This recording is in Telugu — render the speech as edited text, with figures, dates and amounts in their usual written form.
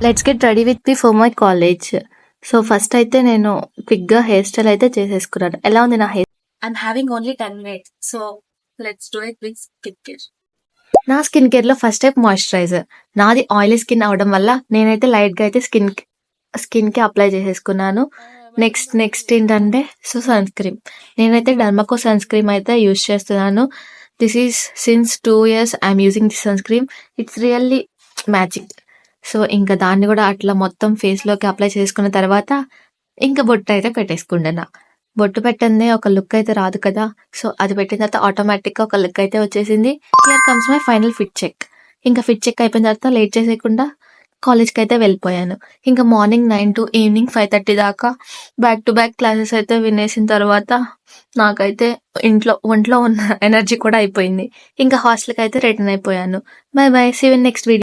Let's get ready with me for my college. So first అయితే నేను క్విక్గా హెయిర్ స్టైల్ అయితే చేసేసుకున్నాను. ఎలా ఉంది నా hair? I'm having only 10 minutes, so let's do it with skincare. నా స్కిన్ కేర్లో ఫస్ట్ టైప్ మాయిశ్చరైజర్. నాది ఆయిలీ స్కిన్ అవడం వల్ల నేనైతే లైట్గా అయితే స్కిన్కి అప్లై చేసేసుకున్నాను. నెక్స్ట్ ఏంటంటే సన్ స్క్రీమ్. నేనైతే డర్మాకో సన్ స్క్రీమ్ అయితే యూజ్ చేస్తున్నాను. This is since 2 years I'm using this sunscreen. It's really magic. So ఇంకా దాన్ని కూడా అట్లా మొత్తం ఫేస్లోకి అప్లై చేసుకున్న తర్వాత ఇంకా బొట్టు అయితే పెట్టేసుకుంటున్నా. బొట్టు పెట్టందే ఒక లుక్ అయితే రాదు కదా. సో అది పెట్టిన తర్వాత ఆటోమేటిక్గా ఒక లుక్ అయితే వచ్చేసింది. Here comes my final fit check. ఇంకా ఫిట్ చెక్ అయిపోయిన తర్వాత లేట్ చేసేయకుండా కాలేజ్కి అయితే వెళ్ళిపోయాను. ఇంకా మార్నింగ్ 9 to ఈవినింగ్ 5:30 దాకా బ్యాక్ టు బ్యాక్ క్లాసెస్ అయితే వినేసిన తర్వాత నాకైతే ఒంట్లో ఉన్న ఎనర్జీ కూడా అయిపోయింది. ఇంకా హాస్టల్కి అయితే రిటర్న్ అయిపోయాను. Bye bye, see you in next video.